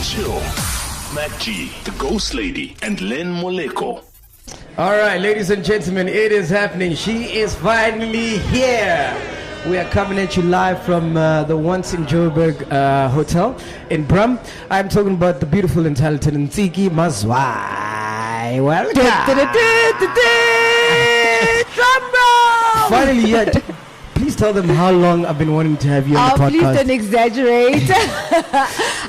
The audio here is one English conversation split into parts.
Chill. Mac G, the Ghost Lady, and Len Moleko. All right, ladies and gentlemen, it is happening. She is finally here. We are coming at you live from the Once in Joburg Hotel in Brum. I'm talking about the beautiful and talented Ntiki Mazwai. Welcome. Drum roll! Finally, yeah. Please tell them how long I've been wanting to have you on the podcast. Please don't exaggerate.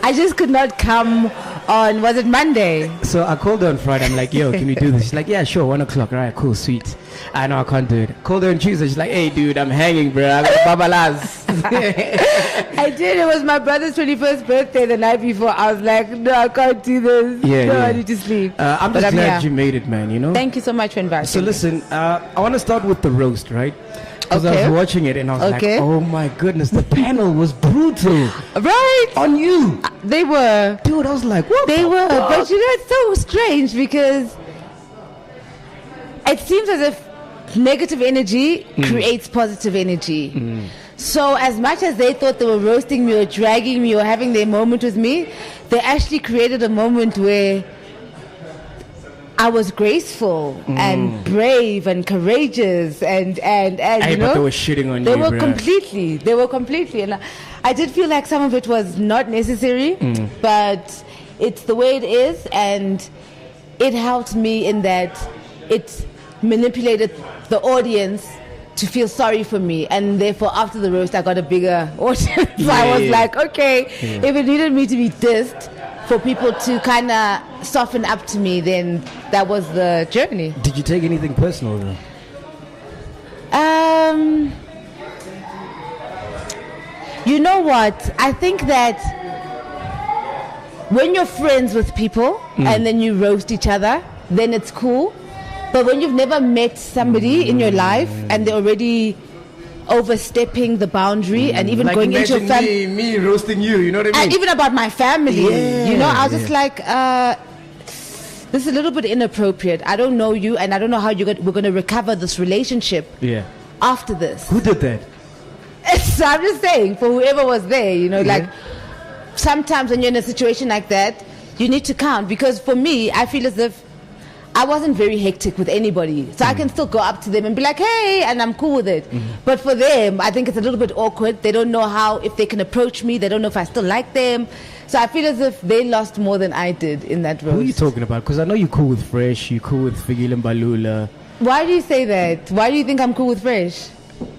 I just could not come on, was it Monday? So I called her on Friday. I'm like, yo, can we do this? She's like, yeah, sure, 1 o'clock. All right, cool, sweet. I know I can't do it. Called her on Tuesday. She's like, hey, dude, I'm hanging, bro. I got babalas. I did. It was my brother's 21st birthday the night before. I was like, no, I can't do this. I need to sleep. I'm just glad you made it, man, you know? Thank you so much for inviting me. So listen, I want to start with the roast, right? Because I was watching it and I was like, oh my goodness, the panel was brutal. Right? On you. They were. Dude, I was like, what? They were. But you know, it's so strange because it seems as if negative energy creates positive energy. So as much as they thought they were roasting me or dragging me or having their moment with me, they actually created a moment where I was graceful and brave and courageous and you know, but they were shitting on they you, were bro. They were completely, and I did feel like some of it was not necessary, but it's the way it is, and it helped me in that it manipulated the audience to feel sorry for me, and therefore after the roast I got a bigger audience. So I was like, okay, if it needed me to be dissed for people to kind of soften up to me, then that was the journey. Did you take anything personal though? You know what? I think that when you're friends with people and then you roast each other, then it's cool. But when you've never met somebody in your life and they're already overstepping the boundary and even like going into your family, me roasting you, you know what I mean? and even about my family, you know, I was just like, this is a little bit inappropriate. I don't know you, and I don't know how we're going to recover this relationship after this. Who did that? So I'm just saying, for whoever was there, you know, like sometimes when you're in a situation like that, you need to count, because for me, I feel as if I wasn't very hectic with anybody. So I can still go up to them and be like, hey, and I'm cool with it. But for them, I think it's a little bit awkward. They don't know if they can approach me. They don't know if I still like them. So I feel as if they lost more than I did in that roast. Who are you talking about? Because I know you're cool with Fresh, you're cool with Figil and Balula. Why do you say that? Why do you think I'm cool with Fresh?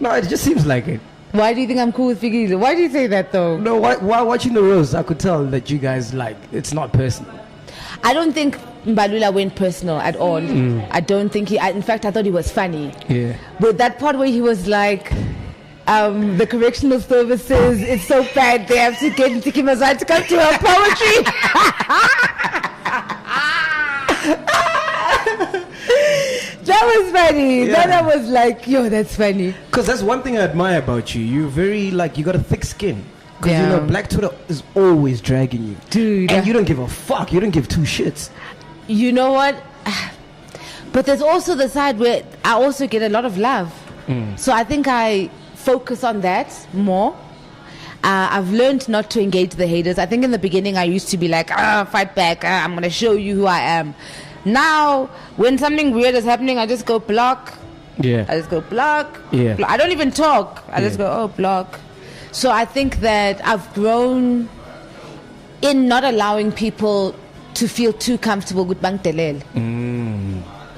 No, it just seems like it. Why do you think I'm cool with Figil? Why do you say that though? No, while watching the roast, I could tell that you guys, like, it's not personal. I don't think Mbalula went personal at all. I don't think in fact, I thought he was funny. Yeah. But that part where he was like, the correctional services, it's so bad, they have to get Ntiki Mazwai to come to her poetry. That was funny. That was like, yo, that's funny. Because that's one thing I admire about you. You're very, like, you got a thick skin. Because, you know, Black Twitter is always dragging you. Dude. And you don't give a fuck. You don't give two shits. You know what? But there's also the side where I also get a lot of love. So I think I focus on that more. I've learned not to engage the haters. I think in the beginning I used to be like, fight back. I'm going to show you who I am. Now, when something weird is happening, I just go block. I just go block. Block. I don't even talk. I just go, block. So I think that I've grown in not allowing people to feel too comfortable with Bangtelel.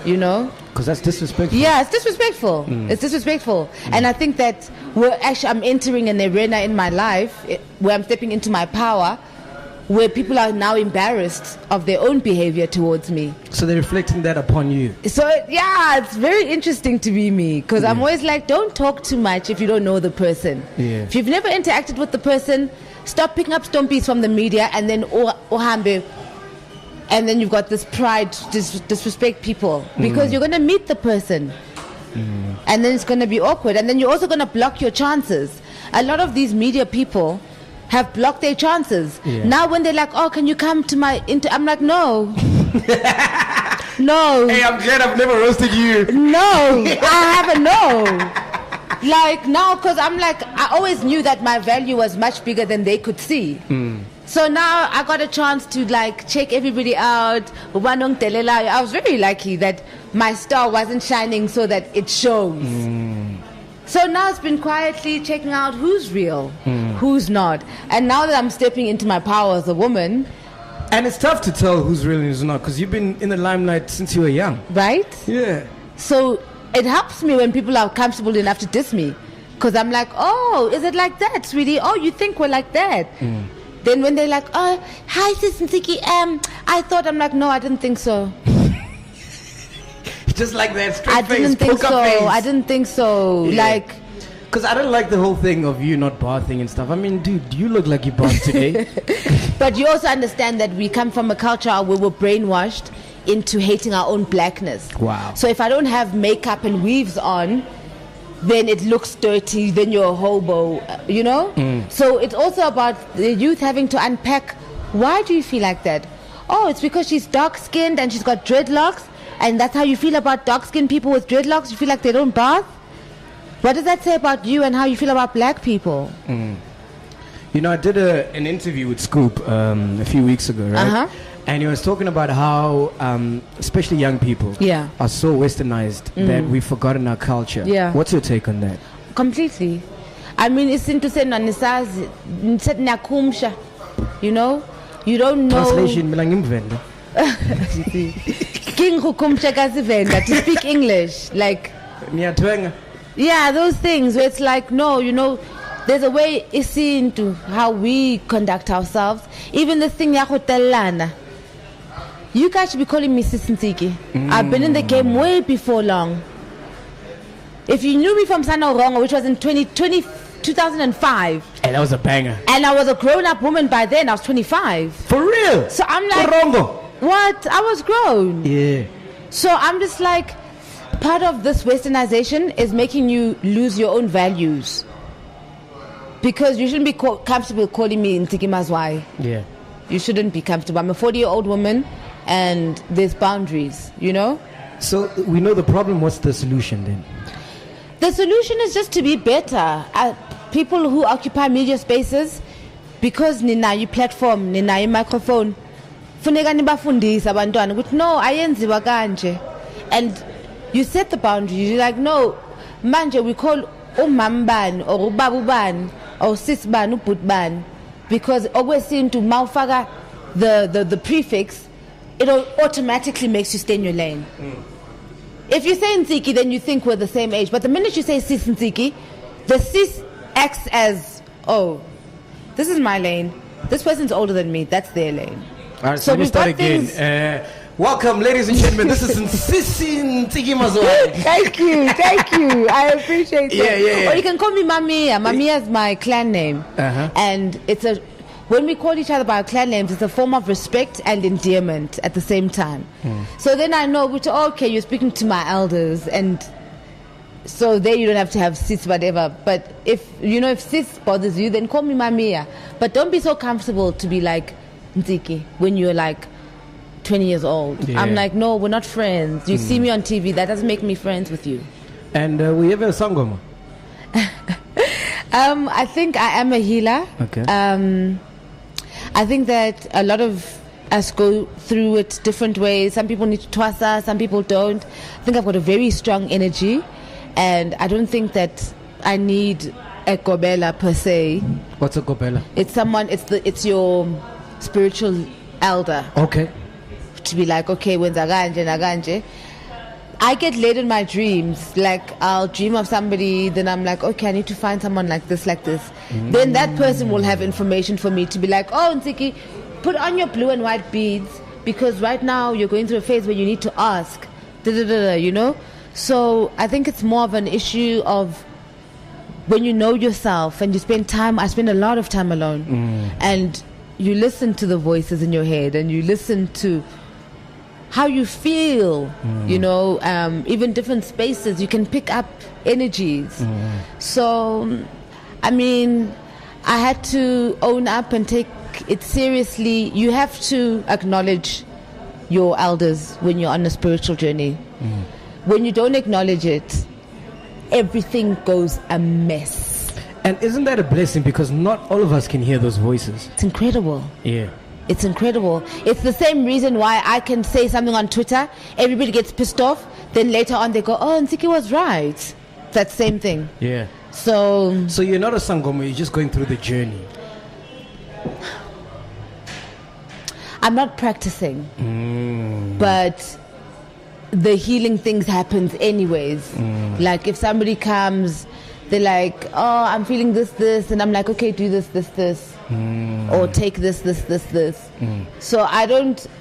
You know? Because that's disrespectful. Yeah, it's disrespectful. It's disrespectful. And I think that I'm entering an arena in my life where I'm stepping into my power, where people are now embarrassed of their own behavior towards me. So they're reflecting that upon you. So, it's very interesting to be me, because I'm always like, don't talk too much if you don't know the person. If you've never interacted with the person, stop picking up stompies from the media and then ohambe. And then you've got this pride to disrespect people, because you're going to meet the person. And then it's going to be awkward. And then you're also going to block your chances. A lot of these media people have blocked their chances. Now when they're like, oh, can you come to my I'm like, no. No. Hey, I'm glad I've never roasted you. No, I haven't, no. Like now, because I'm like, I always knew that my value was much bigger than they could see. So now I got a chance to like check everybody out. I was very lucky that my star wasn't shining so that it shows. So now it's been quietly checking out who's real, who's not. And now that I'm stepping into my power as a woman. And it's tough to tell who's real and who's not, because you've been in the limelight since you were young. Right? Yeah. So it helps me when people are comfortable enough to diss me. Because I'm like, oh, is it like that, sweetie? Oh, you think we're like that? Then when they're like, oh, hi, Sis Ntiki, I thought, I'm like, no, I didn't think so. Just like that, straight I face, didn't think poker so. face. I didn't think so. Yeah. Like, because I don't like the whole thing of you not bathing and stuff. I mean, dude, you look like you bathed today. but you also understand that we come from a culture where we're brainwashed into hating our own blackness. Wow. So if I don't have makeup and weaves on, then it looks dirty, then you're a hobo, you know? So it's also about the youth having to unpack, why do you feel like that? Oh, it's because she's dark-skinned and she's got dreadlocks, and that's how you feel about dark-skinned people with dreadlocks? You feel like they don't bath? What does that say about you and how you feel about black people? You know, I did an interview with Scoop a few weeks ago, right? And he was talking about how, especially young people, are so westernized that we've forgotten our culture. Yeah. What's your take on that? Completely. I mean, it's into saying you know? You don't know. Translation, Milangimvenda. King hukumsha kasivenda, to speak English. Like, yeah, those things where it's like, no, you know, there's a way it's seen to how we conduct ourselves. Even the thing yahotelana. You guys should be calling me Sis Ntiki. I've been in the game way before long. If you knew me from Sano Rongo, which was in 2005. And that was a banger. And I was a grown-up woman by then. I was 25. For real? So I'm like, Rongo. What? I was grown. Yeah. So I'm just like, part of this westernization is making you lose your own values. Because you shouldn't be comfortable calling me Ntiki Mazwai. Yeah. You shouldn't be comfortable. I'm a 40-year-old woman, and there's boundaries, you know? So we know the problem. What's the solution then? The solution is just to be better. People who occupy media spaces, because nina you platform, nina you microphone, funeka nibafundisa abantwana ukuthi no ayenziwa kanje, and you set the boundaries. You're like, no, manje we call umambani or ubabubani or sisbani ubutbani, because always seem to malfaga the prefix, it automatically makes you stay in your lane. If you say Ntiki, then you think we're the same age. But the minute you say Sis Ntiki, the Sis acts as, oh, this is my lane. This person's older than me. That's their lane. All right, so we start again. Welcome, ladies and gentlemen. This is Sisi Ntiki Mazwai. Thank you. I appreciate it. Yeah. Or you can call me Mamiya. Mamiya is my clan name. And it's when we call each other by our clan names, it's a form of respect and endearment at the same time. So then I know, okay, you're speaking to my elders, and so there you don't have to have sis, whatever. But if sis bothers you, then call me Mamiya. But don't be so comfortable to be like Ntiki when you're like 20 years old. Yeah. I'm like, no, we're not friends. You see me on TV, that doesn't make me friends with you. And we have a sangoma. I think I am a healer. Okay. I think that a lot of us go through it different ways. Some people need to twasa, some people don't. I think I've got a very strong energy, and I don't think that I need a gobela per se. What's a gobela? It's someone. It's your spiritual elder. Okay. To be like, okay, when naganje. I get led in my dreams. Like, I'll dream of somebody, then I'm like, okay, I need to find someone like this. Then that person will have information for me to be like, oh, Ntiki, put on your blue and white beads, because right now you're going through a phase where you need to ask, you know? So I think it's more of an issue of when you know yourself and you spend time. I spend a lot of time alone. And you listen to the voices in your head, and you listen to how you feel, you know, even different spaces, you can pick up energies. So, I mean, I had to own up and take it seriously. You have to acknowledge your elders when you're on a spiritual journey. When you don't acknowledge it, everything goes a mess. And isn't that a blessing? Because not all of us can hear those voices. It's incredible. Yeah. It's incredible. It's the same reason why I can say something on Twitter, everybody gets pissed off, then later on they go, oh, Nsiki was right. That same thing. Yeah. So you're not a sangoma, you're just going through the journey. I'm not practicing, but the healing things happens anyways. Like if somebody comes, they're like, oh, I'm feeling this, and I'm like, okay, do this, or take this. So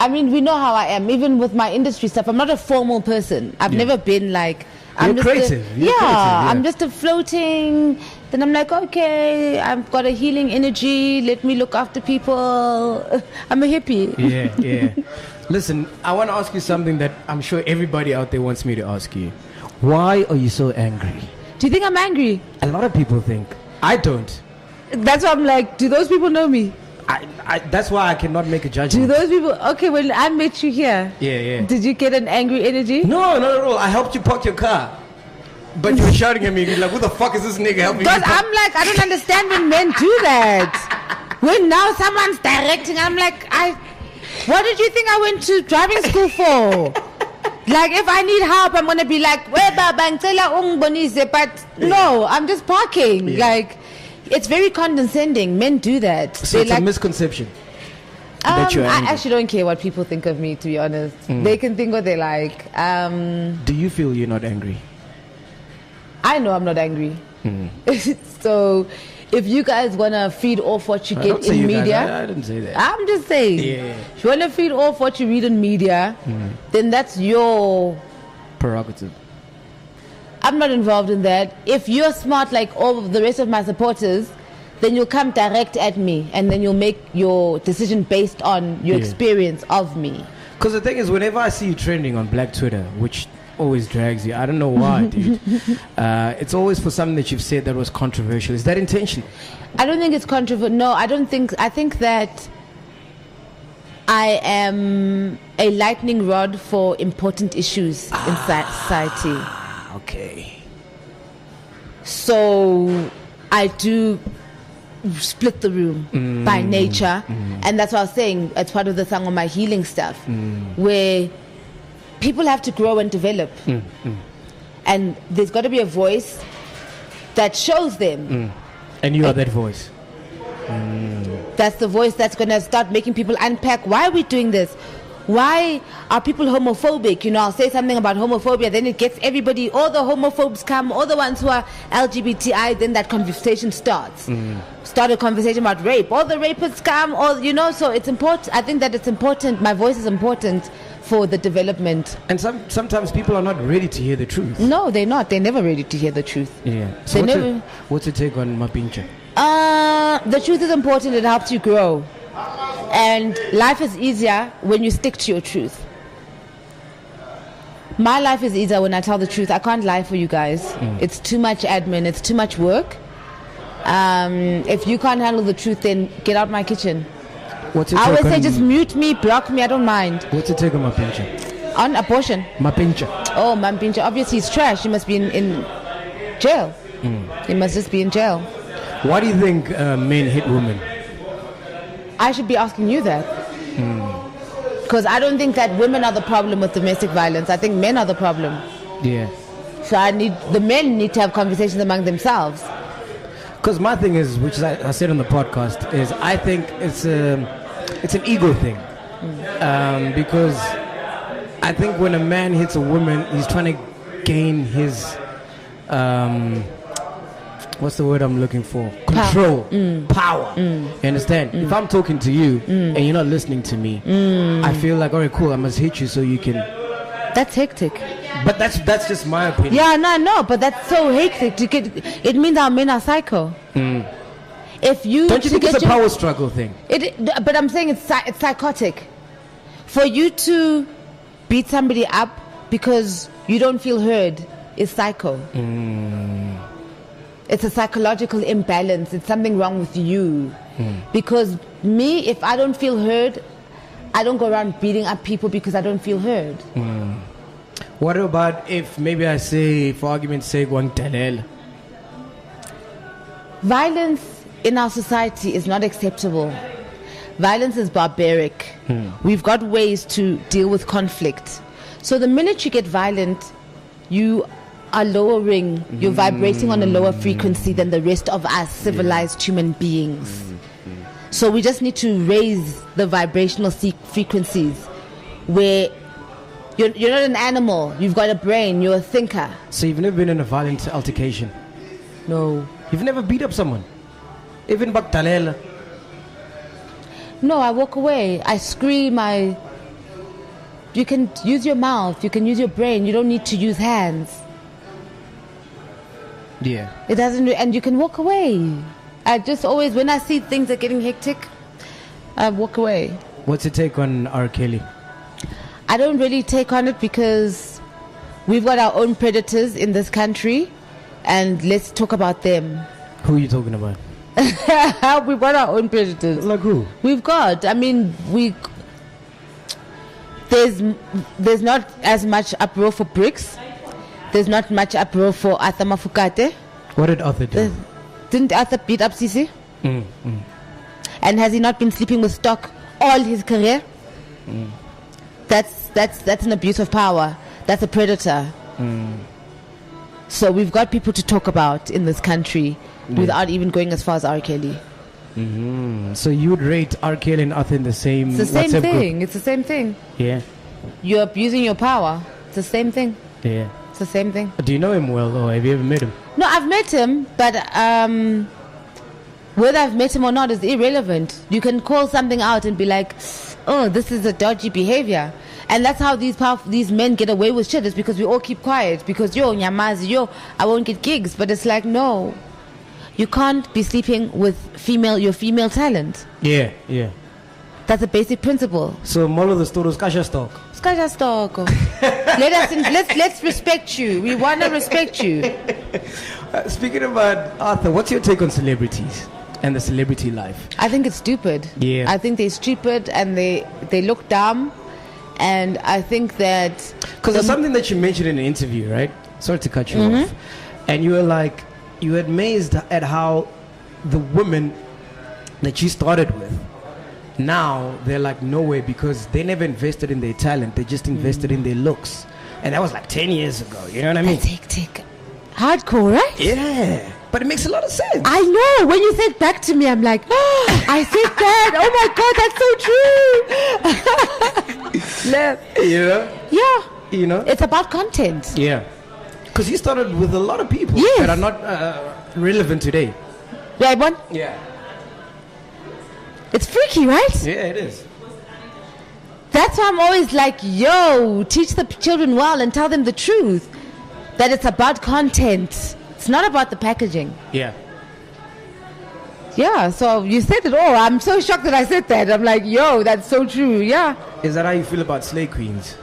we know how I am. Even with my industry stuff, I'm not a formal person. I've never been like, I'm You're just creative. I'm just a floating. Then I'm like, okay, I've got a healing energy. Let me look after people. I'm a hippie. Yeah. Listen, I want to ask you something that I'm sure everybody out there wants me to ask you. Why are you so angry? Do you think I'm angry? A lot of people think. I don't. That's why I'm like, do those people know me? That's why I cannot make a judgment. Do those people? Okay, when I met you here, Yeah. did you get an angry energy? No, not at all. I helped you park your car, but you were shouting at me. You're like, "Who the fuck is this nigga helping me?" Because I'm like, I don't understand when men do that. When now someone's directing, I'm like, what did you think I went to driving school for? Like, if I need help, I'm gonna be like, but no, I'm just parking. Yeah. Like, it's very condescending. Men do that. So it's a misconception. That you're I angry. actually don't care what people think of me, to be honest. They can think what they like. Do you feel you're not angry? I know I'm not angry. So if you guys want to feed off what you get in media, I didn't say that. I'm just saying, if you want to feed off what you read in media, then that's your prerogative. I'm not involved in that. If you're smart like all of the rest of my supporters, then you'll come direct at me and then you'll make your decision based on your experience of me. Because the thing is, whenever I see you trending on Black Twitter, which always drags you, I don't know why, dude. It's always for something that you've said that was controversial. Is that intentional? I don't think it's controversial. No, I think that I am a lightning rod for important issues in society. Okay. So I do split the room by nature, and that's what I was saying. It's part of the song on my healing stuff, where people have to grow and develop, and there's got to be a voice that shows them. And you are that voice. That's the voice that's going to start making people unpack. Why are we doing this? Why are people homophobic? You know, I'll say something about homophobia, then it gets everybody, all the homophobes come, all the ones who are LGBTI, then that conversation starts. Start a conversation about rape. All the rapists come, so it's important. I think that it's important. My voice is important for the development. And sometimes people are not ready to hear the truth. No, they're not. They're never ready to hear the truth. Yeah. So what's your take on Mapincha? The truth is important. It helps you grow. And life is easier when you stick to your truth. My life is easier when I tell the truth. I can't lie for you guys. It's too much admin. It's too much work. If you can't handle the truth, then get out my kitchen. What's your I take always say on, just mute me, block me. I don't mind. What's your take on Mapincha? On abortion. Mapincha. Oh, Mapincha. Obviously, he's trash. He must be in jail. He must just be in jail. Why do you think men hit women? I should be asking you that. Because I don't think that women are the problem with domestic violence. I think men are the problem. Yeah. So the men need to have conversations among themselves. Because my thing is, which I said on the podcast, is I think it's an ego thing. Because I think when a man hits a woman, he's trying to gain his... what's the word I'm looking for? Control. Power. You understand? If I'm talking to you and you're not listening to me, I feel like, all right, cool, I must hit you so you can... That's hectic. But that's just my opinion. Yeah, no, but that's so hectic. It means our men are psycho. If you don't you think it's a power struggle thing? But I'm saying it's psychotic. For you to beat somebody up because you don't feel heard is psycho. It's a psychological imbalance. It's something wrong with you. Because me, if I don't feel heard, I don't go around beating up people because I don't feel heard. What about if maybe I say, for argument's sake, Wangtelel? Violence in our society is not acceptable. Violence is barbaric. We've got ways to deal with conflict. So the minute you get violent, you are lowering, you're vibrating on a lower frequency than the rest of us civilized human beings. So we just need to raise the vibrational frequencies where you're not an animal, you've got a brain, you're a thinker. So you've never been in a violent altercation? No. You've never beat up someone? Even Baktalela? No, I walk away. I scream. You can use your mouth. You can use your brain. You don't need to use hands. Yeah. It doesn't, and you can walk away. I just always, when I see things are getting hectic, I walk away. What's your take on R. Kelly? I don't really take on it because we've got our own predators in this country, and let's talk about them. Who are you talking about? We've got our own predators. Like who? We've got, there's not as much uproar for Bricks. There's not much uproar for Arthur Mafukate. What did Arthur do? Didn't Arthur beat up Sisi? And has he not been sleeping with Stock all his career? That's an abuse of power. That's a predator. So we've got people to talk about in this country without even going as far as R. Kelly. So you would rate R. Kelly and Arthur in the same It's the same WhatsApp thing. group? It's the same thing. Yeah. You're abusing your power. It's the same thing. Yeah. It's the same thing. Do you know him well, or have you ever met him? No, I've met him, but whether I've met him or not is irrelevant. You can call something out and be like, oh, this is a dodgy behavior. And that's how these men get away with shit, is because we all keep quiet. Because, nyamazi, I won't get gigs. But it's like, no. You can't be sleeping with your female talent. Yeah, yeah. That's a basic principle. So, Molo the store is Kasha stock. Skaja stock. Let's respect you. We want to respect you. Speaking about Arthur, what's your take on celebrities and the celebrity life? I think it's stupid. Yeah. I think they're stupid and they look dumb. And I think that... Because there's something that you mentioned in an interview, right? Sorry to cut you off. And you were like, you were amazed at how the women that you started with, now they're like nowhere because they never invested in their talent. They just invested in their looks. And that was like 10 years ago. You know what I mean? Take. Hardcore, right? Yeah. But it makes a lot of sense. I know. When you said back to me, I'm like, oh, I said that. Oh my God, that's so true. You know? Yeah. You know? It's about content. Yeah. Because you started with a lot of people that are not relevant today. Right, one? Yeah. It's freaky, right? Yeah, it is. That's why I'm always like, yo, teach the children well and tell them the truth. That it's about content. It's not about the packaging. Yeah. Yeah, so you said it all. I'm so shocked that I said that. I'm like, yo, that's so true. Yeah. Is that how you feel about slay queens?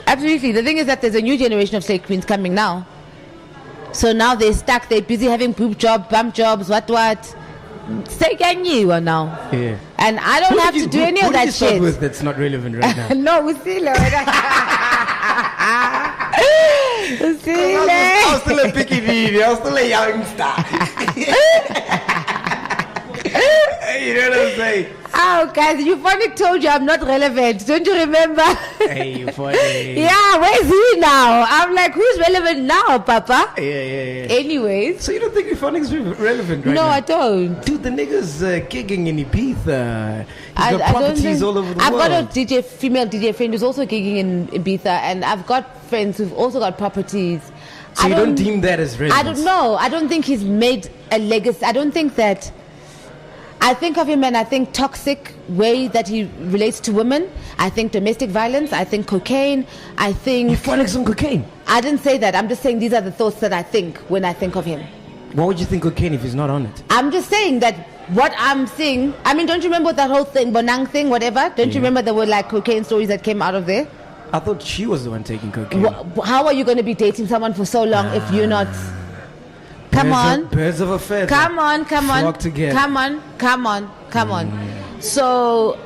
Absolutely. The thing is that there's a new generation of slave queens coming now. So now they're stuck. They're busy having bump jobs, what. Stay gang you now. Yeah. And I don't have to do any of that Who did you start shit. with that's not relevant right now? No, Usile. I was still a picky baby. I was still a youngster. You know what I'm saying? Oh, guys, Euphonic told you I'm not relevant. Don't you remember? Hey, Euphonic. Yeah, where's he now? I'm like, who's relevant now, Papa? Yeah. Anyways. So you don't think Euphonic's relevant right now? No, I don't. Dude, the nigga's gigging in Ibiza. He's got I properties all over the I've world. got a female DJ friend who's also gigging in Ibiza, and I've got friends who've also got properties. So you don't deem that as relevant? I don't know. I don't think he's made a legacy. I don't think that... I think of him and I think toxic way that he relates to women. I think domestic violence. I think cocaine. I think... Euphonics on cocaine? I didn't say that. I'm just saying these are the thoughts that I think when I think of him. What would you think cocaine if he's not on it? I'm just saying that what I'm seeing... I mean, don't you remember that whole thing, Bonang thing, whatever? Don't you remember there were like cocaine stories that came out of there? I thought she was the one taking cocaine. How are you going to be dating someone for so long if you're not... Come on. Birds of a feather. Come on. Flock together. Come on. So,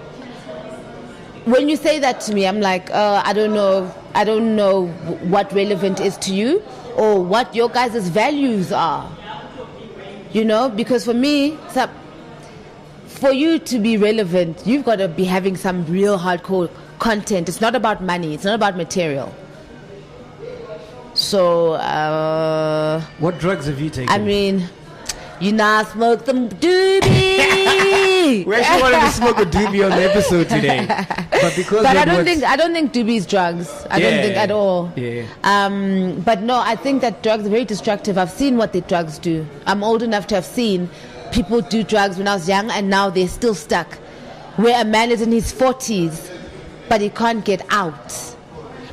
when you say that to me, I'm like, I don't know. I don't know what relevant is to you or what your guys' values are. You know, because for me, for you to be relevant, you've got to be having some real hardcore content. It's not about money. It's not about material. So, what drugs have you taken? I mean, you now smoke them doobie. We actually wanted to smoke a doobie on the episode today, but I don't think doobie is drugs. I don't think at all. Yeah. But no, I think that drugs are very destructive. I've seen what the drugs do. I'm old enough to have seen people do drugs when I was young, and now they're still stuck. Where a man is in his 40s, but he can't get out,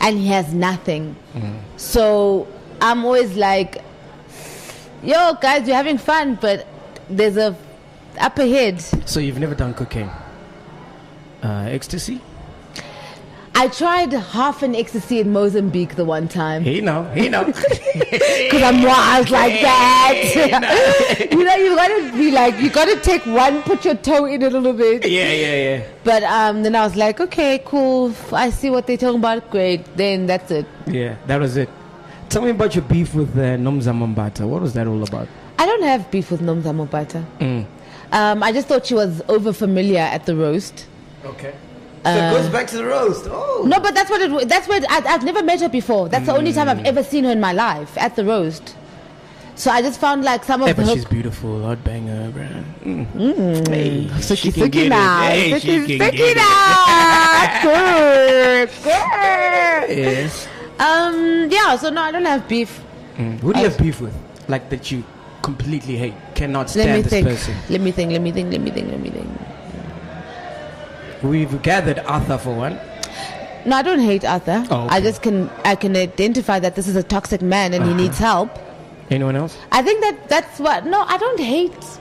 and he has nothing. So I'm always like, yo, guys, you're having fun, but there's a up ahead. So you've never done cocaine? Ecstasy? I tried half an ecstasy in Mozambique the one time. He know. Because I'm wild like that. You know, you gotta be like, you gotta take one, put your toe in a little bit. Yeah. But then I was like, okay, cool. I see what they're talking about. Great. Then that's it. Yeah, that was it. Tell me about your beef with Nomza Mambata. What was that all about? I don't have beef with Nomza Mambata. I just thought she was over familiar at the roast. Okay. So it goes back to the roast. Oh. No, but that's what I've never met her before. That's the only time I've ever seen her in my life, at the roast. So I just found like some of but she's beautiful, hot banger, bro. Hey, so she's can sticky get now. it. Hey, She's she can sticky get now. Good. Yes. Yeah. So no, I don't have beef. Who do you have beef with? Like that you completely hate, cannot stand this person. Let me think. We've gathered Arthur for one. No, I don't hate Arthur. Oh, okay. I can identify that this is a toxic man and he needs help. Anyone else? I think that's what. No, I don't hate.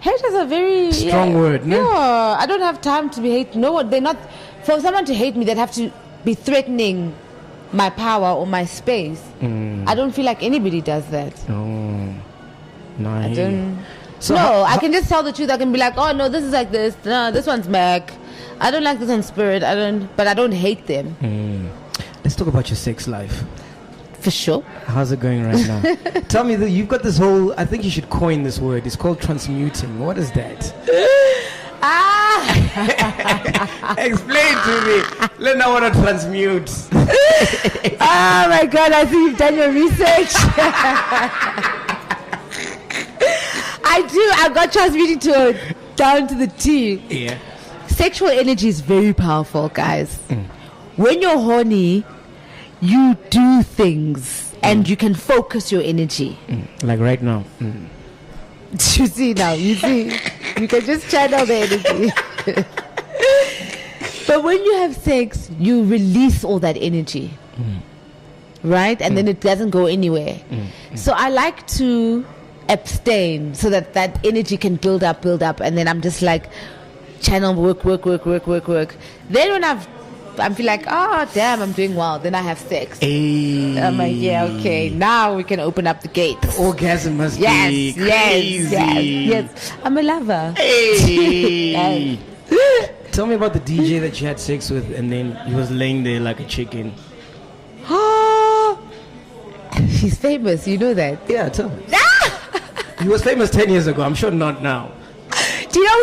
Hate is a very strong word. No? Yeah, I don't have time to be hate. No one. They're not. For someone to hate me, they'd have to be threatening my power or my space. I don't feel like anybody does that. Oh, no, I don't. So I can just tell the truth. I can be like, oh no, this is like this. No, this one's Mac. I don't like this on Spirit. But I don't hate them. Let's talk about your sex life. For sure. How's it going right now? Tell me, you've got this whole, I think you should coin this word. It's called transmuting. What is that? Explain to me. Let me know what to transmute. Oh my God, I see you've done your research. I do. I got transmuting down to the T. Yeah. Sexual energy is very powerful, guys. When you're horny, you do things and you can focus your energy. Like right now. You see now, you can just channel the energy. But when you have sex, you release all that energy. Right? And then it doesn't go anywhere. So I like to abstain so that energy can build up. And then I'm just like, channel work. Then when I feel like, oh damn, I'm doing well. Then I have sex. Hey. I'm like, yeah, okay. Now we can open up the gate. Orgasm must be crazy. Yes. I'm a lover. Hey. Tell me about the DJ that you had sex with, and then he was laying there like a chicken. He's famous. You know that? Yeah, tell me. He was famous 10 years ago. I'm sure not now. Do you know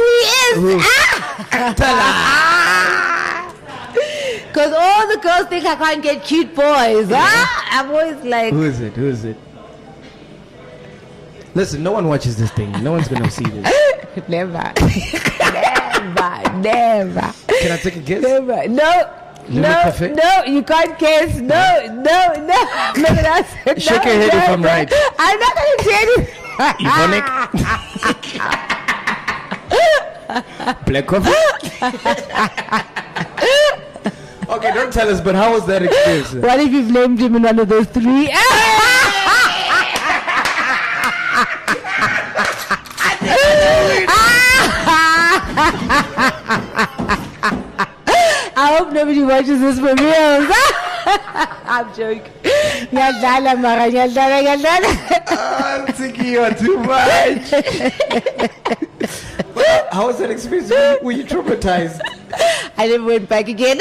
who he is? Tell her. Because all the girls think I can't get cute boys. I'm always like... Who is it? Listen, no one watches this thing. No one's going to see this. Never. Can I take a guess? Never. No, you can't guess. No. Look at us. Shake your head if I'm right. I'm not going to tell you. Ebonic? Black coffee? Okay, don't tell us, but how was that experience? What if you've named him in one of those three? I hope nobody watches this for real. I'm joking. I'm thinking you are too much. How was that experience? Were you traumatized? I I never went back again.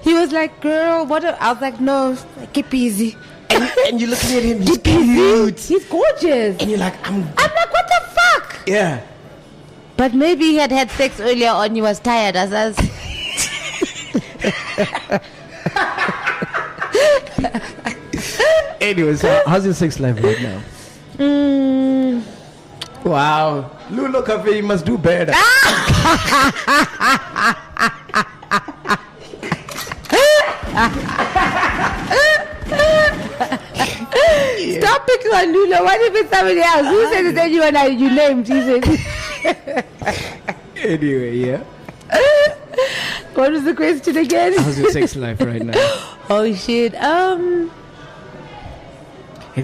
He was like, girl, what? I was like, no, keep easy. And you're looking at him, he's Keep easy. cute. He's gorgeous. And you're like, I'm like, what the fuck? Yeah. But maybe he had sex earlier on. He was tired. As Anyway, so how's your sex life right now? Wow. Lulu Cafe, you must do better. Stop picking on Lulu. What if it's somebody else? Who said it's anyone you named? He said. Anyway, yeah. What was the question again? How's your sex life right now? Oh shit. Have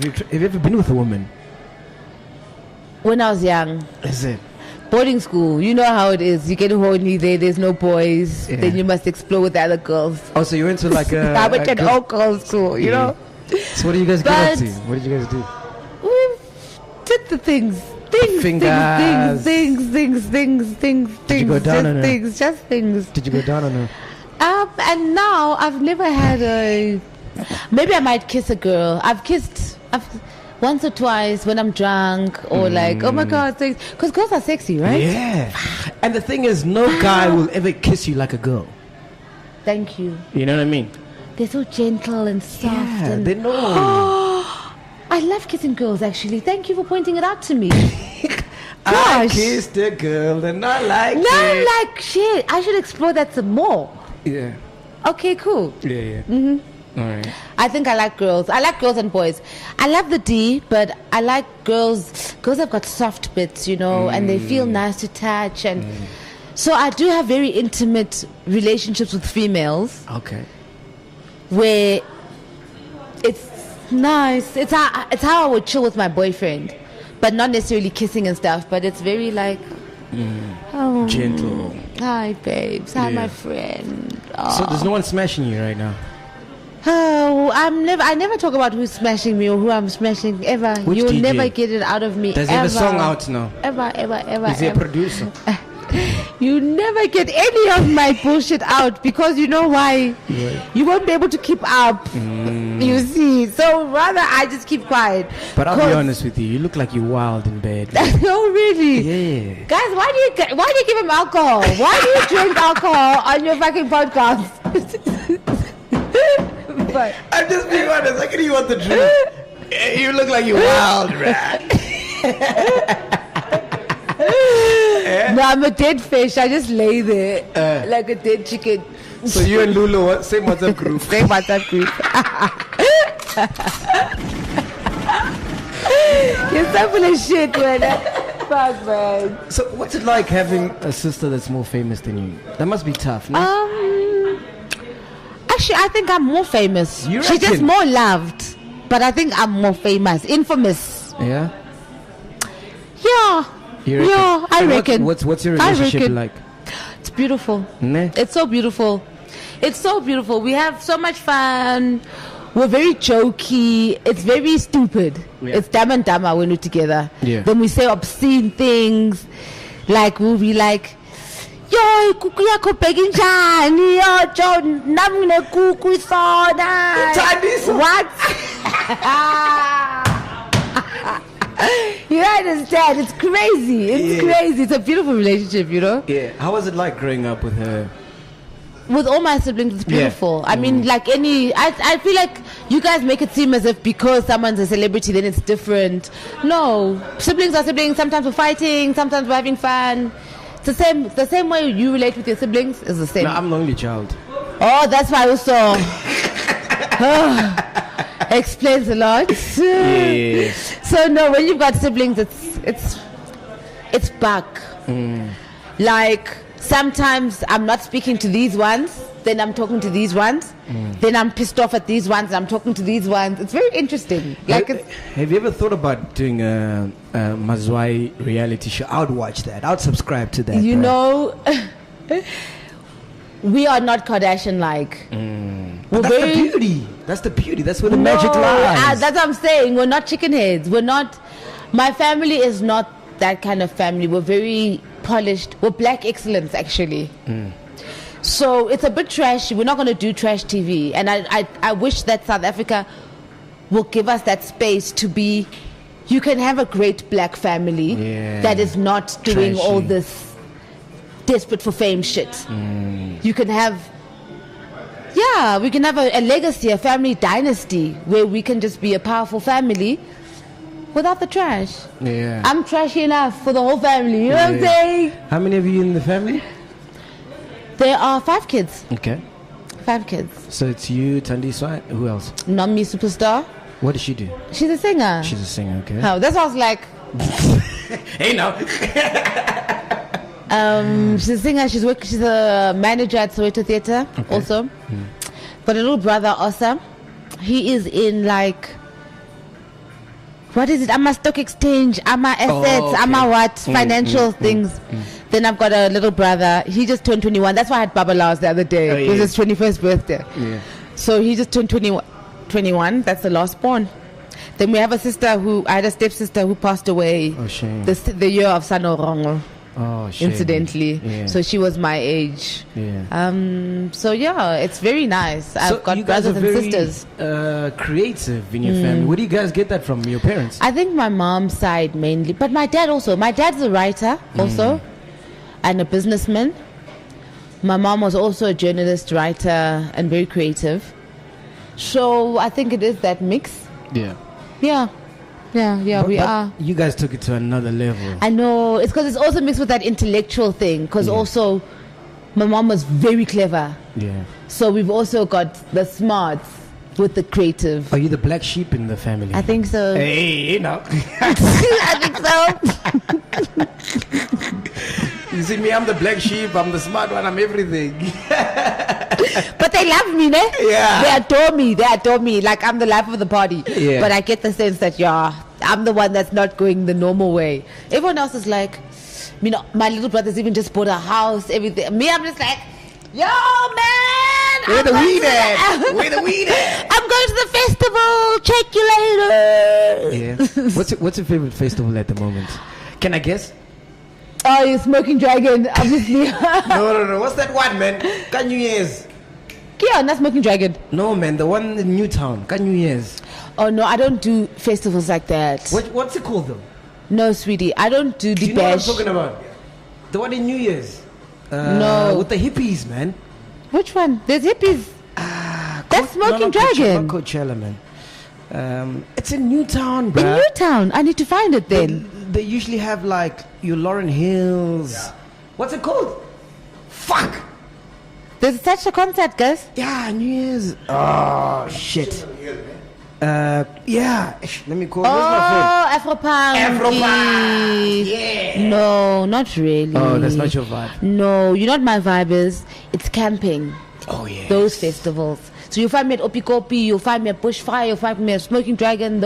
you ever been with a woman? When I was young, Is it? boarding school. You know how it is. You get horny there. There's no boys. Yeah. Then you must explore with the other girls. Oh, so you went to like a... I went to an girl- all-girls school. You know. So what do you guys get up But- to? What did you guys do? We did the things. Things. Fingers. Things. Did you go down on her? Just things. Did you go down on her? And now I've never had a. Maybe I might kiss a girl. I've once or twice when I'm drunk or like, oh my god, because girls are sexy, right? Yeah. And the thing is, no guy will ever kiss you like a girl. Thank you. You know what I mean? They're so gentle and soft. Yeah, and they know. I love kissing girls. Actually, thank you for pointing it out to me. I Gosh. kissed a girl and I like No, it. like shit. I should explore that some more. Yeah. Okay, cool. Yeah. Mm-hmm. All right. I think I like girls. I like girls and boys. I love the D, but I like girls. Girls have got soft bits, you know, and they feel nice to touch. And so I do have very intimate relationships with females Okay. where it's nice. It's how I would chill with my boyfriend, but not necessarily kissing and stuff. But it's very like, oh, Gentle. hi babes, hi Yeah. my friend. So there's no one smashing you right now? Oh, I never talk about who's smashing me or who I'm smashing ever. Which You'll DJ? never get it out of me. Does he have a song out now? Ever. Is he a producer? You never get any of my bullshit out because you know why? You won't be able to keep up. You see, so rather I just keep quiet. But I'll be 'Cause- honest with you, you look like you're wild in bed. Oh really? Yeah. Guys, why do you give him alcohol? Why do you drink alcohol on your fucking podcast? But I'm just being honest. I can you want the truth. You look like you're wild, right? no, I'm a dead fish. I just lay there like a dead chicken. So you and Lulu, same WhatsApp group. Same WhatsApp group. You're so full of shit, man. Fuck, man. So what's it like having a sister that's more famous than you? That must be tough, no? Actually, I think I'm more famous. You She's just reckon? more loved, but I think I'm more famous, infamous. Yeah? Yeah. You reckon? Yeah, I And reckon. What's your I relationship reckon. like? It's beautiful. Ne? It's so beautiful. It's so beautiful. We have so much fun. We're very jokey. It's very stupid. Yeah. It's dumb and dumber when we're together. Yeah. Then we say obscene things. Like we'll be like, yo, kuku yakho bheka njani? Yo, Joe, nami nekuku isona. Chinese. What? You understand? It's crazy. It's Yeah. crazy. It's a beautiful relationship, you know? Yeah. How was it like growing up with her? With all my siblings, it's Yeah. beautiful. I mean, like I feel like you guys make it seem as if because someone's a celebrity, then it's different. No, siblings are siblings. Sometimes we're fighting, sometimes we're having fun. It's the same way you relate with your siblings is the same. No, I'm the only child. Oh, that's why also explains a lot. Yeah. So no, when you've got siblings, it's back. Like sometimes I'm not speaking to these ones, then I'm talking to these ones, then I'm pissed off at these ones, and I'm talking to these ones. It's very interesting. Like it's, Have you ever thought about doing a Mazwai reality show? I would watch that. I would subscribe to that. you bro. know, we are not Kardashian-like. But that's the beauty. That's the beauty. That's where the magic lies. That's what I'm saying. We're not chicken heads. We're not. My family is not that kind of family. We're very polished. We're black excellence, actually. So it's a bit trashy. We're not going to do trash TV. And I wish that South Africa will give us that space to be, you can have a great black family that is not doing Trashy. all this desperate for fame shit. You can have, we can have a legacy, a family dynasty where we can just be a powerful family without the trash. Yeah. I'm trashy enough for the whole family. You know what I'm saying? How many of you in the family? There are 5 kids. Okay. 5 kids. So it's you, Tandiswa. Who else? Nami Superstar. What does she do? She's a singer. She's a singer. Okay. Oh, that's why I was like, Hey now. she's a singer. She's a manager at Soweto Theatre also. But a little brother, Osa, he is in like, what is it? I'm a stock exchange. I'm a assets. I'm a what? Financial things. Then I've got a little brother. He just turned 21. That's why I had Baba Laos the other day. It was his 21st birthday. Yeah. So he just turned 21. That's the last born. Then we have a sister I had a stepsister who passed away Oh, shame. the year of Sanorongo, Oh, shame. incidentally. Yeah. So she was my age. Yeah. So yeah, it's very nice. So I've got you guys brothers are and very, sisters. creative in your family. Where do you guys get that from? Your parents? I think my mom's side mainly, but my dad also. My dad's a writer also, and a businessman. My mom was also a journalist, writer, and very creative. So I think it is that mix. Yeah. Yeah, we are. You guys took it to another level. I know. It's because it's also mixed with that intellectual thing. Because also, my mom was very clever. Yeah. So we've also got the smarts with the creative. Are you the black sheep in the family? I think so. Hey, you know. I think so. You see me, I'm the black sheep, I'm the smart one, I'm everything. But they love me, ne? Yeah. They adore me. Like I'm the life of the party. Yeah. But I get the sense that, I'm the one that's not going the normal way. Everyone else is like, my little brother's even just bought a house, everything. Me, I'm just like, yo, man. Where the weed at? Where the weed at? I'm going to the festival. Check you later. Yeah. What's your favorite festival at the moment? Can I guess? Oh, you're Smoking Dragon, obviously. No. What's that one, man? Can you yes? Yeah, not Smoking Dragon. No, man. The one in Newtown. Can you yes? Oh, no, I don't do festivals like that. What's it called, though? No, sweetie, I don't do the Do you know what I'm bash. talking about? The one in New Year's. No. With the hippies, man. Which one? There's hippies. That's Smoking Dragon. Not Coachella, man. It's in Newtown, bro. In Newtown. I need to find it then. They usually have like your Lauren Hills. Yeah. What's it called? Fuck. There's such a concert, guys. Yeah, New Year's. Oh shit. Yeah. Let me call. Where's my phone? Afropunk. Yeah. No, not really. Oh, that's not your vibe. No, you know what my vibe is? It's camping. Oh yeah. Those festivals. So you'll find me at Opikopi, you'll find me at Bushfire, you'll find me at Smoking Dragon.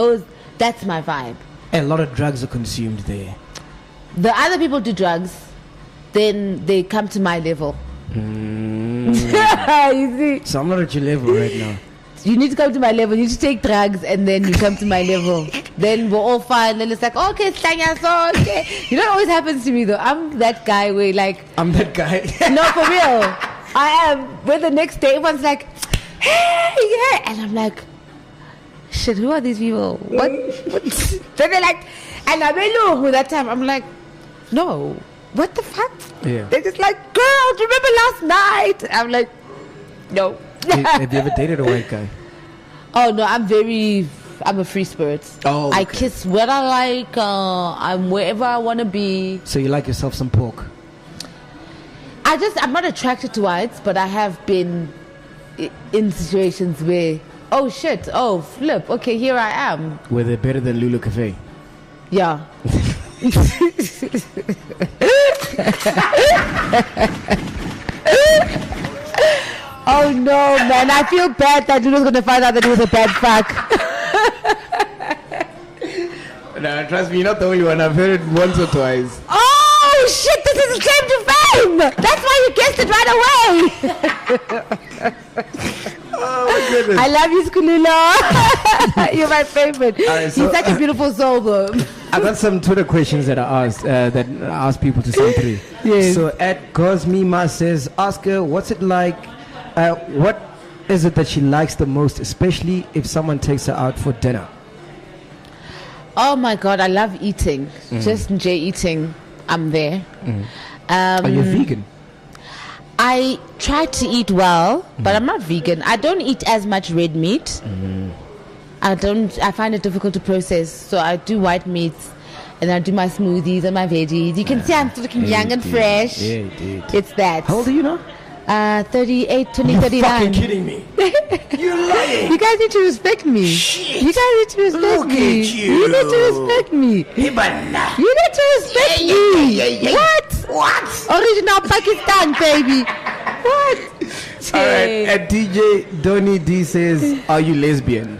That's my vibe. A lot of drugs are consumed there. The other people do drugs, then they come to my level. You see? So I'm not at your level right now. You need to come to my level. You need to take drugs and then you come to my level. Then we're all fine. Then it's like, okay, Slanya, so okay. You know what always happens to me though? I'm that guy where like... I'm that guy. No, for real. I am. Where the next day everyone's like, hey, yeah. And I'm like, shit, who are these people? What? Then they're like, and I'm alone with that time. I'm like, no. What the fuck? Yeah. They're just like, girl, do you remember last night? I'm like, no. Have you ever dated a white guy? Oh no, I'm a free spirit. Oh, okay. I kiss where I like. I'm wherever I want to be. So you like yourself some pork? I'm not attracted to whites, but I have been in situations where, oh shit, oh flip, okay, here I am. Were they better than Lulu Cafe? Yeah. Oh no, man, I feel bad that Lulu's gonna find out that he was a bad fuck. No, trust me, you're not the only one. I've heard it once or twice. Oh shit, this is a claim to fame! That's why you guessed it right away! Oh my goodness. I love you, Skulula. You're my favorite. Right, so, He's such a beautiful soul, though. I got some Twitter questions that I asked people to send through. Yes. So at Cosmima says, ask her, what's it like? What is it that she likes the most, especially if someone takes her out for dinner? Oh my God, I love eating. Just enjoy eating. I'm there. Are you vegan? I try to eat well, but I'm not vegan. I don't eat as much red meat. I find it difficult to process, so I do white meats, and I do my smoothies and my veggies. You can see I'm looking young and fresh. Yeah, you did. It's that. How old are you now? 38, 20, You're 39. fucking kidding me. You're lying. You guys need to respect me. Shit. You guys need to respect Look me. at you. You need to respect me. Hibana. You need to respect me. What? What? Original Pakistan, baby. What? All right. And DJ Donny D says, are you lesbian?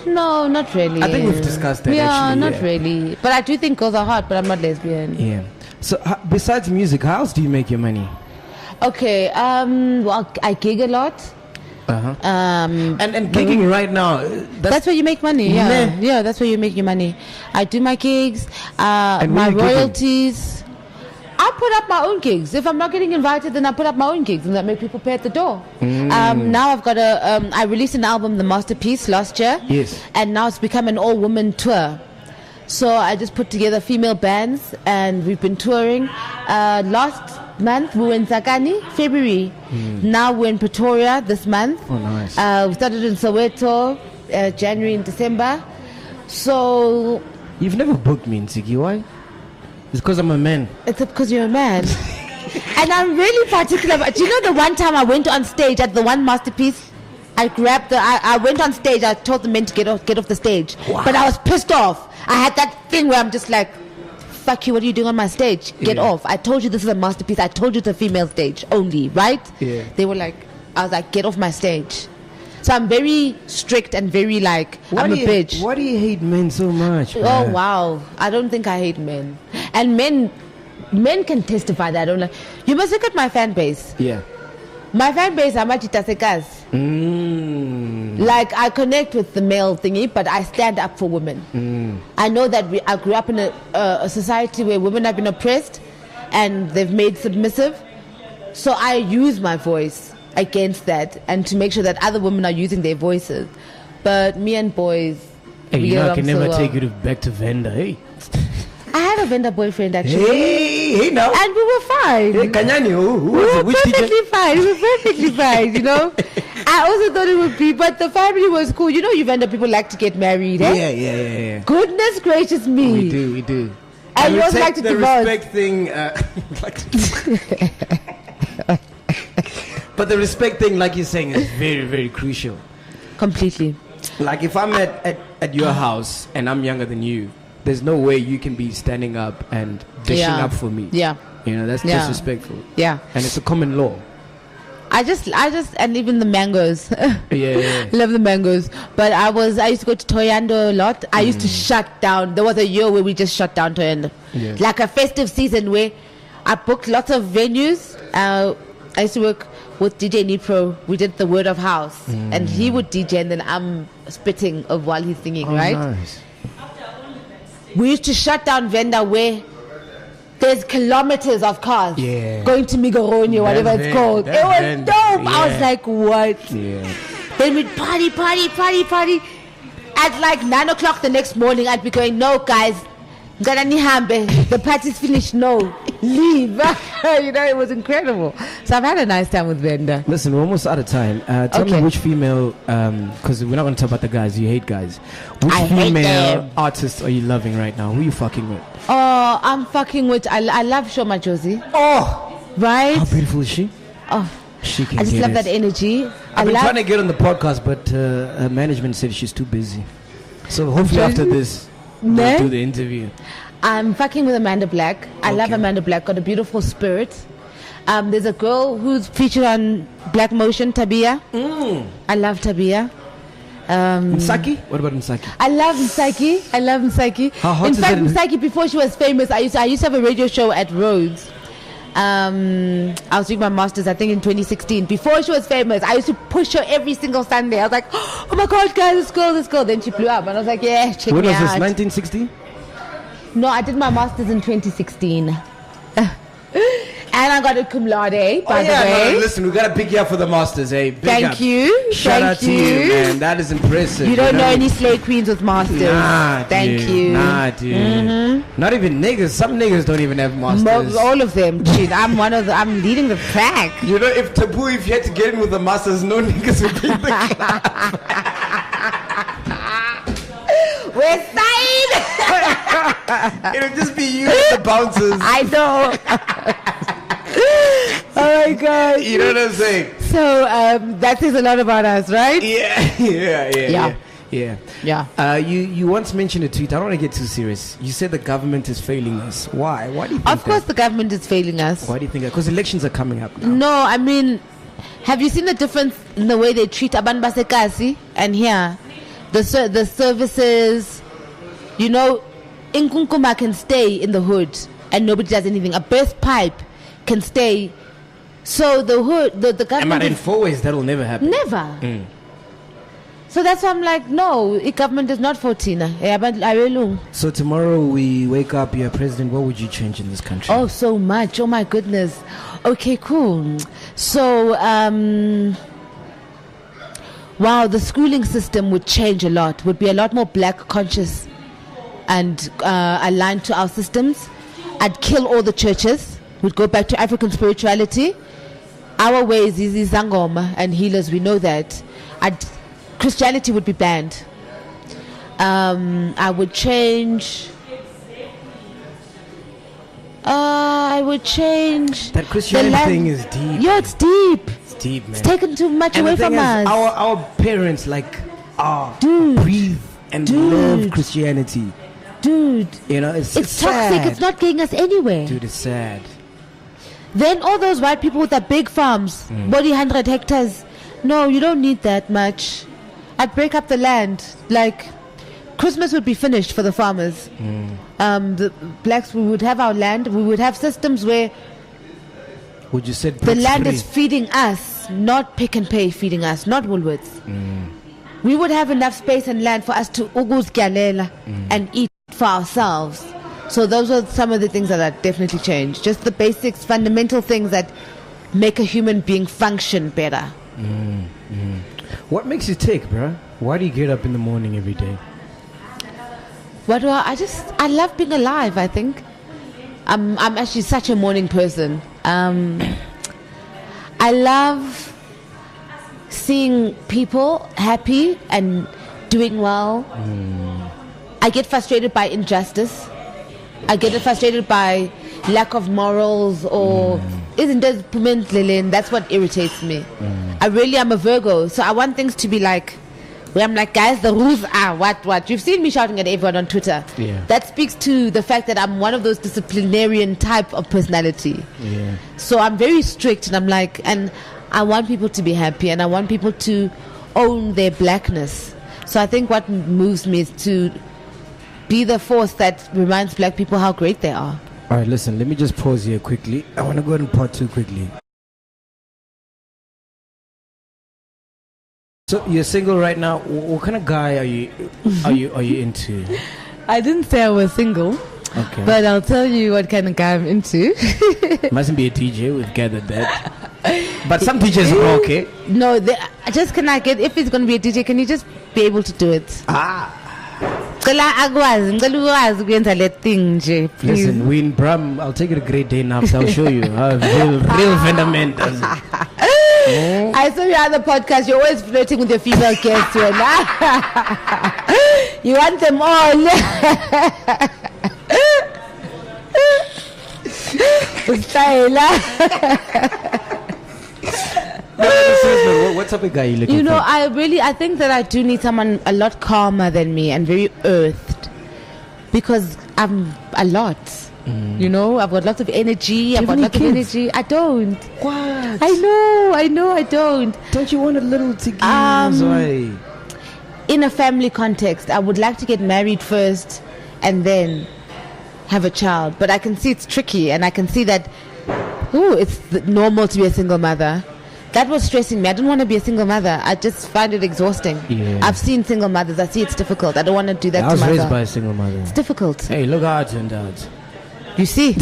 No, not really. I think we've discussed that, yeah, actually, not yeah. really. But I do think girls are hot, but I'm not lesbian. Yeah. So besides music, how else do you make your money? Okay, well, I gig a lot. Uh-huh. And gigging right now, that's where you make money. Yeah, Meh. yeah, that's where you make your money. I do my gigs, And my where you gigging? royalties. I put up my own gigs. If I'm not getting invited, then I put up my own gigs, and that make people pay at the door. Now I've got I released an album, The Masterpiece, last year. Yes. And now it's become an all-woman tour. So I just put together female bands, and we've been touring. Last month we were in Sakani, February. Now we're in Pretoria this month. Oh, nice. We started in Soweto, January and December. So You've never booked me in Ziggy, why? It's because I'm a man. it's because you're a man. And I'm really particular about, do you know the one time I went on stage at the one Masterpiece? I went on stage, I told the men to get off the stage. Wow. But I was pissed off. I had that thing where I'm just like, fuck you, what are you doing on my stage? Get Yeah. off. I told you this is a Masterpiece. I told you it's a female stage only, right? Yeah. They were like, I was like, get off my stage. So I'm very strict and very like, I'm a bitch. Why do you hate men so much? Oh man? wow, I don't think I hate men. And men can testify that I don't like. You must look at my fan base. Yeah. My fan base, I'm Achitasekas. Like I connect with the male thingy, but I stand up for women. I know that I grew up in a society where women have been oppressed and they've made submissive. So I use my voice against that and to make sure that other women are using their voices. But me and boys, Hey, we you get know I along can so never well. take you back to Venda, hey. I had a vendor boyfriend actually. Hey now. And we were fine. Hey, Kanyani, who We was were it? Which perfectly teacher? fine. We were perfectly fine, you know. I also thought it would be, but the family was cool. You know, Uganda people like to get married, eh? Yeah. Goodness gracious me. We do. And we yours take like to the divorce. respect thing. But the respect thing, like you're saying, is very, very crucial. Completely. Like if I'm at your house and I'm younger than you, there's no way you can be standing up and dishing Yeah. up for me. Yeah. You know, that's Yeah. disrespectful. Yeah. And it's a common law. I just, and even the mangoes. Yeah. Love the mangoes. But I used to go to Toyando a lot. I used to shut down. There was a year where we just shut down Toyando. Yeah. Like a festive season where I booked lots of venues. I used to work with DJ Nipro. We did the Word of House. And he would DJ and then I'm spitting of while he's singing, right? Nice. We used to shut down Venda where there's kilometers of cars Yeah. going to Migaroni or whatever That's it's called. Venda. It was That's dope. Venda. I was Yeah. like, what? Yeah. Then we'd party. At like 9 o'clock the next morning, I'd be going, no, guys, the party's finished. No, leave. You know, it was incredible. So I've had a nice time with Venda. Listen, we're almost out of time. Tell me Okay. which female, because we're not going to talk about the guys. You hate guys. Which I hate female them. artists are you loving right now? Who are you fucking with? Oh, I'm fucking with, I love Shoma Josie. Oh! Right? How beautiful is she? Oh, She can I just get love it. that energy. I've been trying to get on the podcast, but her management said she's too busy. So hopefully after this, we'll Ne? do the interview. I'm fucking with Amanda Black. I love Okay. Amanda Black. Got a beautiful spirit. There's a girl who's featured on Black Motion, Tabia. I love Tabia. Msaki? What about Msaki? I love Msaki. How hot In is fact, it? Msaki, before she was famous, I used to have a radio show at Rhodes. I was doing my masters, I think, in 2016. Before she was famous, I used to push her every single Sunday. I was like, oh my God, guys, this girl. Then she blew up. And I was like, yeah, check When me was this? out. 1960? No, I did my master's in 2016. And I got a cum laude, by the way. No, listen, we gotta pick you up for the masters, hey. Thank you. Shout out to you, man. That is impressive. You don't know any slay queens with masters. Nah, Thank dude. you. Nah, dude. Not even niggas. Some niggas don't even have masters. All of them, dude. I'm leading the pack. You know, if you had to get in with the masters, no niggas would be in the club. West Side. It'll just be you and the bouncers. I know. Oh my god. You know what I'm saying? So that says a lot about us, right? Yeah. You once mentioned a tweet. I don't want to get too serious. You said the government is failing us. Why? Why do you think Of course the government is failing us. Why do you think that? Because elections are coming up now. No, I mean, have you seen the difference in the way they treat Abantu Basekasi and here? The services, you know, Nkunkuma can stay in the hood and nobody does anything. A burst pipe can stay. So the hood, the government. And in 4 ways, that will never happen. Never. So that's why I'm like, no, the government is not for Tina. So tomorrow we wake up, you're president, what would you change in this country? Oh, so much. Oh my goodness. Okay, cool. So, wow, the schooling system would change a lot, would be a lot more black conscious and aligned to our systems. I'd kill all the churches. We'd go back to African spirituality. Our ways is Zangoma and healers, we know that. Christianity would be banned. I would change. That Christianity thing is deep. Yeah, it's deep. It's deep, man. It's taken too much and away the thing from is, us. Our parents Dude. breathe and love Christianity. Dude, you know, it's toxic. sad. It's not getting us anywhere. Dude, it's sad. Then all those white people with their big farms, 100 hectares. No, you don't need that much. I'd break up the land. Like, Christmas would be finished for the farmers. The blacks, we would have our land. We would have systems where would you say the land is feeding us, not Pick and Pay feeding us, not Woolworths. We would have enough space and land for us to and eat for ourselves. So those are some of the things that I'd definitely change. Just the basics, fundamental things that make a human being function better. What makes you tick, bruh? Why do you get up in the morning every day? I love being alive, I think. I'm actually such a morning person. I love seeing people happy and doing well. I get frustrated by injustice. I get frustrated by lack of morals or that's what irritates me. I really am a Virgo, so I want things to be like, where I'm like, guys, the rules are what. You've seen me shouting at everyone on Twitter. Yeah. That speaks to the fact that I'm one of those disciplinarian type of personality. Yeah. So I'm very strict, and I'm like, and I want people to be happy, and I want people to own their blackness. So I think what moves me is to be the force that reminds black people how great they are. All right, listen, let me just pause here quickly. I want to go ahead and part 2 quickly. So you're single right now. What kind of guy are you into? I didn't say I was single. Okay. But I'll tell you what kind of guy I'm into. Mustn't be a DJ, we've gathered that. But some DJs are okay. No, if it's going to be a DJ, can you just be able to do it? Listen, we in Bram, I'll take it a great day now. I'll show you real fundamentals. I saw your other podcast. You're always flirting with your female guests. You want them all. What type of guy are you looking for? You know, I think that I do need someone a lot calmer than me and very earthed, because I'm a lot. You know, I've got lots of energy. I've got lots of energy. I don't. What? I know, I don't. Don't you want a little to give? In a family context, I would like to get married first and then have a child. But I can see it's tricky, and I can see that, it's normal to be a single mother. That was stressing me. I didn't want to be a single mother. I just find it exhausting. Yeah. I've seen single mothers. I see it's difficult. I don't want to do that I to was myself. raised by a single mother. It's difficult. Hey, look how it turned out. You see?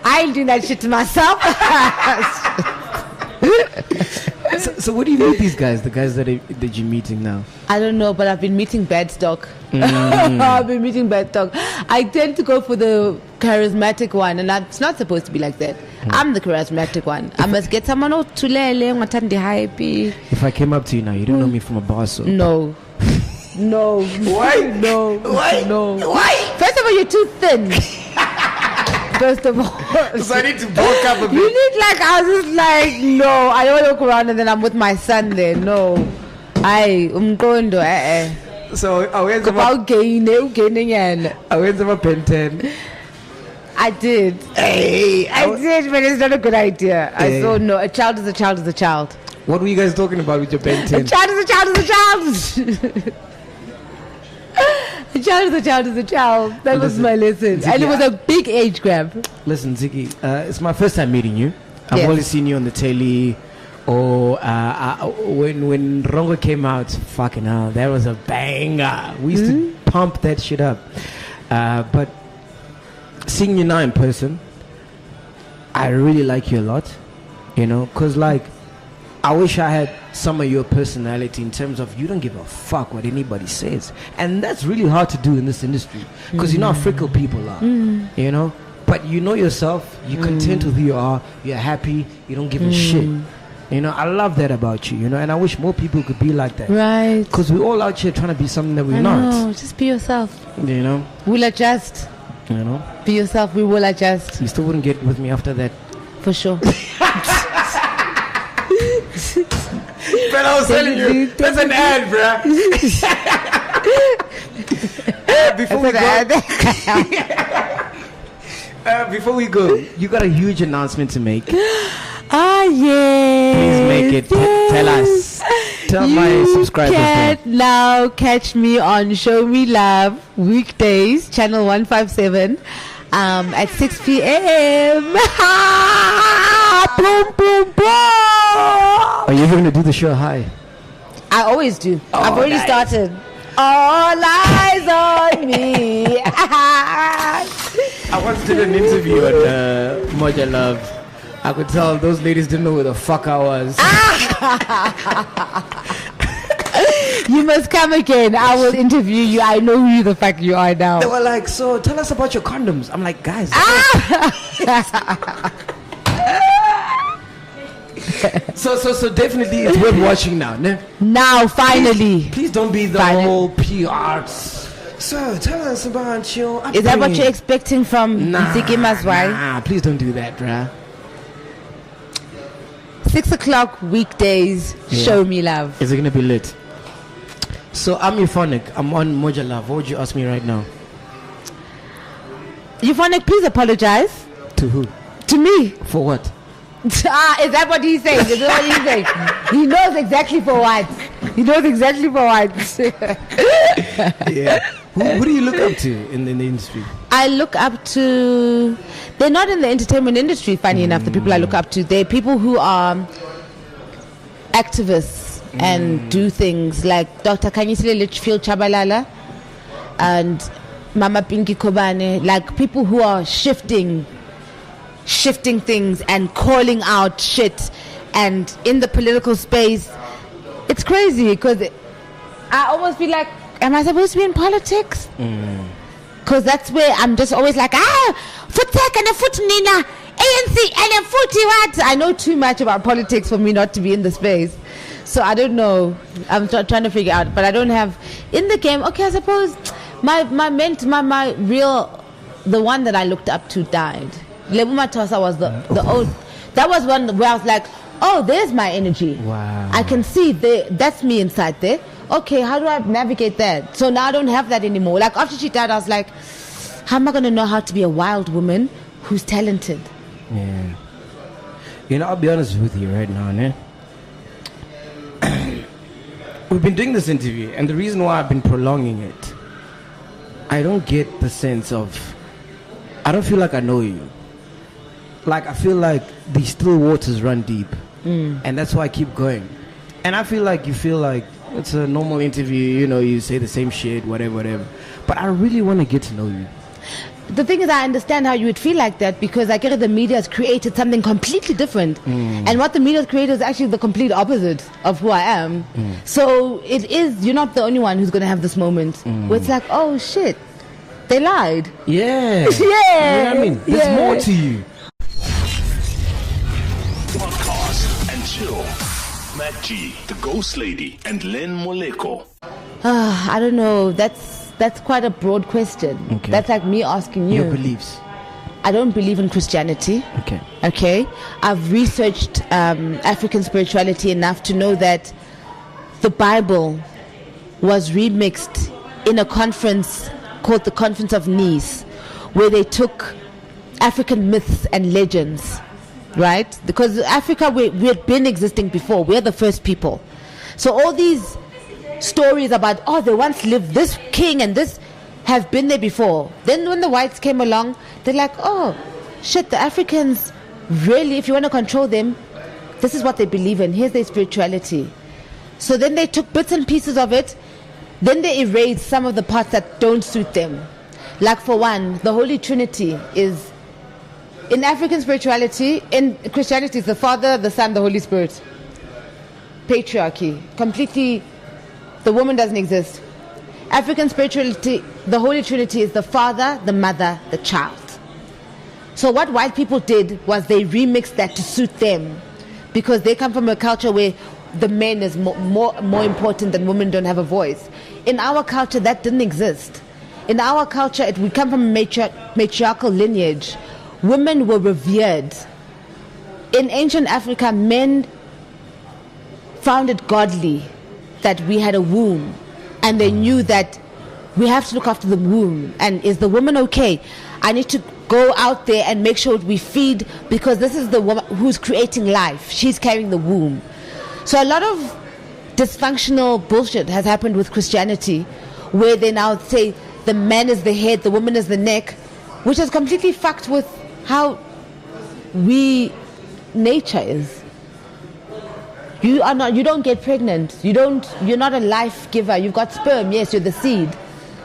I ain't doing that shit to myself. So what do you meet these guys? The guys that you're meeting now? I don't know, but I've been meeting bad stock. I've been meeting bad stock. I tend to go for the charismatic one, and it's not supposed to be like that. I'm the charismatic one. I must get someone to hype. If I came up to you now, you don't know me from a bar, so No. No. Why? No. Why? No. Why? First of all, you're too thin. First of all. So I need to bulk up a bit. You need I was just like, no, I don't walk around and then I'm with my son there. No. I'm going to So I went to about gaining again. I went to my pen 10. I did. Hey, I did, but it's not a good idea. Hey. I saw no. A child is a child is a child. What were you guys talking about with your pen 10? A child is a child is a child. A child is a child is a child. That was my lesson. Ziggy, And it was a big age grab. Listen, Ziggy, it's my first time meeting you. I've Yes. only seen you on the telly. Or when Rongo came out, fucking hell, that was a banger. We used to pump that shit up. But seeing you now in person, I really like you a lot. You know, because I wish I had some of your personality in terms of you don't give a fuck what anybody says. And that's really hard to do in this industry because you know how fickle people are, you know. But you know yourself, you're content with who you are, you're happy, you don't give a shit. You know, I love that about you, you know, and I wish more people could be like that. Right. Because we're all out here trying to be something that we're I not. know. Just be yourself. You know? We'll adjust. You know? Be yourself. We will adjust. You still wouldn't get with me after that. For sure. But I was telling you, that's an ad, bruh. Before we go, you got a huge announcement to make. Yeah. Please make it. Tell us. Tell my subscribers. You can now catch me on Show Me Love weekdays, channel 157, at 6 p.m. Boom, boom, boom. Are you going to do the show high? I always do. Oh, I've already nice. started. All eyes on me. I once did an interview on Moja Love. I could tell those ladies didn't know who the fuck I was. You must come again. I will interview you. I know who the fuck you are now. They were like, so tell us about your condoms. I'm like, guys. So definitely it's worth watching now. Ne? Now, finally. Please don't be the Finally. whole PR. So tell us about your upbringing. Is that what you're expecting from Nzikima's wife? Nah, please don't do that, bruh. 6 o'clock weekdays. Yeah. Show Me Love. Is it gonna be lit? So I'm Euphonic. I'm on Moja Love. What would you ask me right now? Euphonic, please apologize To who? to me. For what? Is that what he's saying? Is that what he's saying? He knows exactly for what. He knows exactly for what. Yeah. Who do you look up to in the industry? I look up to. They're not in the entertainment industry, funny enough, the people I look up to. They're people who are activists and do things like Dr. Kanyisile Litchfield Chabalala and Mama Pinky Kobane, like people who are shifting things and calling out shit. And in the political space, it's crazy because I almost feel like, am I supposed to be in politics? Because that's where I'm just always like, Futek and a foot Nina, ANC and a footy what? I know too much about politics for me not to be in the space. So I don't know. I'm trying to figure out, but I don't have in the game. Okay, I suppose my real, the one that I looked up to died. Lebuma Tosa was the old. That was one where I was like, oh, there's my energy. Wow. I can see that's me inside there. Okay, how do I navigate that? So now I don't have that anymore. Like after she died, I was like, how am I going to know how to be a wild woman who's talented? Yeah. You know, I'll be honest with you right now, ne? We've been doing this interview, and the reason why I've been prolonging it, I don't get the sense of, I don't feel like I know you. like I feel like these still waters run deep, and that's why I keep going. And I feel like you feel like it's a normal interview, you know, you say the same shit, whatever. But I really want to get to know you. The thing is, I understand how you would feel like that, because I get the media has created something completely different. And what the media has created is actually the complete opposite of who I am. So it is, you're not the only one who's going to have this moment where it's like, oh shit, they lied. Yeah. Yeah. You know what I mean? There's more to you. Podcast and chill. Matt G, the Ghost Lady, and Len Moleko. I don't know. That's quite a broad question. Okay. That's like me asking you. Your beliefs. I don't believe in Christianity. Okay. I've researched African spirituality enough to know that the Bible was remixed in a conference called the Conference of Nice, where they took African myths and legends, right? Because Africa, we had been existing before. We're the first people. So all these stories about, oh, they once lived, this king and this, have been there before. Then when the whites came along, they're like, oh shit, the Africans really, if you want to control them, this is what they believe in, here's their spirituality. So then they took bits and pieces of it, then they erased some of the parts that don't suit them. Like for one, the Holy Trinity is, in African spirituality, in Christianity, it's the Father, the Son, the Holy Spirit. Patriarchy, completely. The woman doesn't exist. African spirituality, the Holy Trinity is the Father, the Mother, the Child. So what white people did was they remixed that to suit them, because they come from a culture where the man is more important than women don't have a voice. In our culture, that didn't exist. In our culture, we come from a matriarchal lineage. Women were revered. In ancient Africa, men found it godly that we had a womb, and they knew that we have to look after the womb, and is the woman okay? I need to go out there and make sure we feed, because this is the woman who's creating life. She's carrying the womb. So a lot of dysfunctional bullshit has happened with Christianity, where they now say the man is the head, the woman is the neck, which is completely fucked with how nature is. You don't get pregnant. You're not a life giver. You've got sperm. Yes, you're the seed.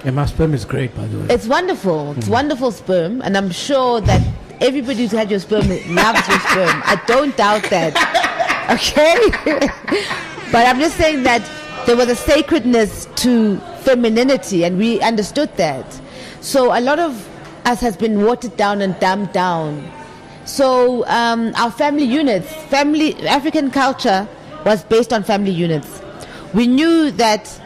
And my sperm is great, by the way. It's wonderful. It's wonderful sperm. And I'm sure that everybody who's had your sperm loves your sperm. I don't doubt that. Okay? But I'm just saying that there was a sacredness to femininity, and we understood that. So a lot of us has been watered down and dumbed down. So our family units, African culture was based on family units. We knew that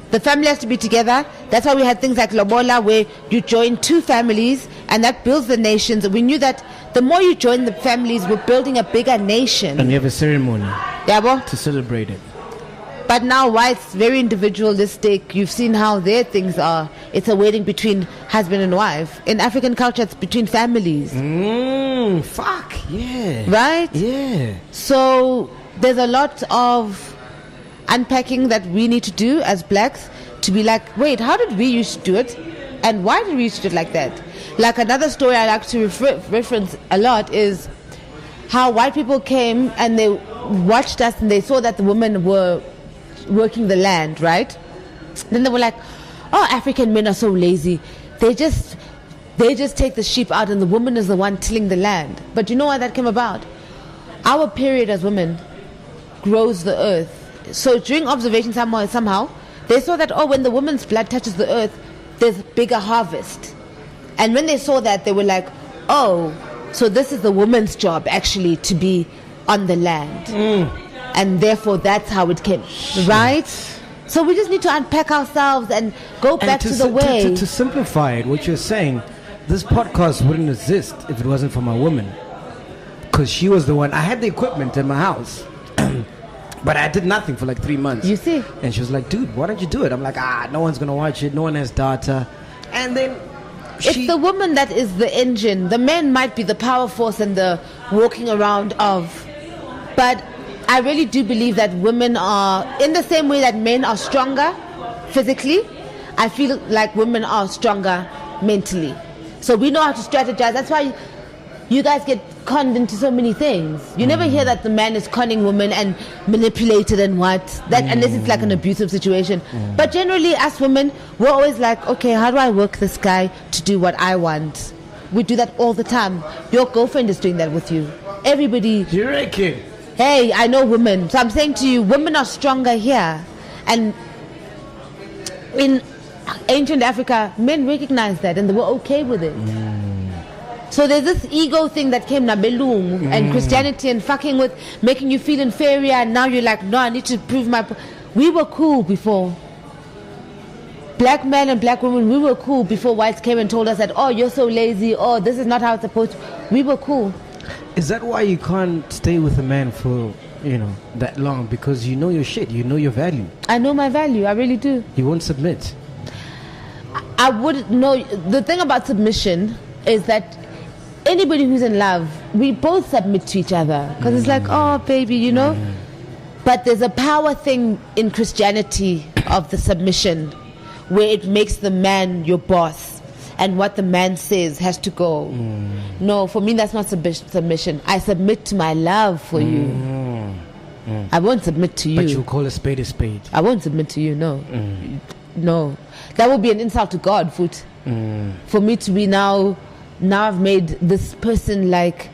the family has to be together. That's why we had things like Lobola, where you join two families, and that builds the nations. We knew that the more you join the families, we're building a bigger nation. And you have a ceremony to celebrate it. But now, why it's very individualistic, you've seen how their things are. It's a wedding between husband and wife. In African culture, it's between families. Fuck, yeah. Right? Yeah. So there's a lot of unpacking that we need to do as blacks, to be like, wait, how did we used to do it? And why did we used to do it like that? Like another story I like to reference a lot is how white people came and they watched us and they saw that the women were working the land, right? Then they were like, oh, African men are so lazy. They just take the sheep out and the woman is the one tilling the land. But you know why that came about? Our period as women grows the earth. So during observation somehow, they saw that, when the woman's blood touches the earth, there's bigger harvest. And when they saw that, they were like, oh, so this is the woman's job actually to be on the land. And therefore that's how it came. Right? So we just need to unpack ourselves and go back to the way. To simplify it, what you're saying, this podcast wouldn't exist if it wasn't for my woman. Because she was the one. I had the equipment in my house. But I did nothing for like 3 months. You see? And she was like, dude, why don't you do it? I'm like, no one's going to watch it. No one has data. And then it's the woman that is the engine. The man might be the power force and the walking around of. But I really do believe that women are, in the same way that men are stronger physically, I feel like women are stronger mentally. So we know how to strategize. That's why you guys get conned into so many things. You never hear that the man is conning women and manipulated and what. That unless it's like an abusive situation. But generally, as women, we're always like, okay, how do I work this guy to do what I want? We do that all the time. Your girlfriend is doing that with you. Everybody. You reckon? Hey, I know women. So I'm saying to you, women are stronger here. And in ancient Africa, men recognized that and they were okay with it. So there's this ego thing that came Nabelung and Christianity and fucking with making you feel inferior, and now you're like, no, I need to prove my... We were cool before. Black men and black women, we were cool before whites came and told us that, oh, you're so lazy, oh, this is not how it's supposed to... We were cool. Is that why you can't stay with a man for, that long? Because you know your shit, you know your value. I know my value, I really do. You won't submit. I wouldn't know. The thing about submission is that anybody who's in love, we both submit to each other. Because it's like, oh, baby, But there's a power thing in Christianity of the submission where it makes the man your boss. And what the man says has to go. No, for me, that's not submission. I submit to my love for you. I won't submit to you. But you'll call a spade a spade. I won't submit to you, no. No. That would be an insult to God, Foot. For me to be now I've made this person like...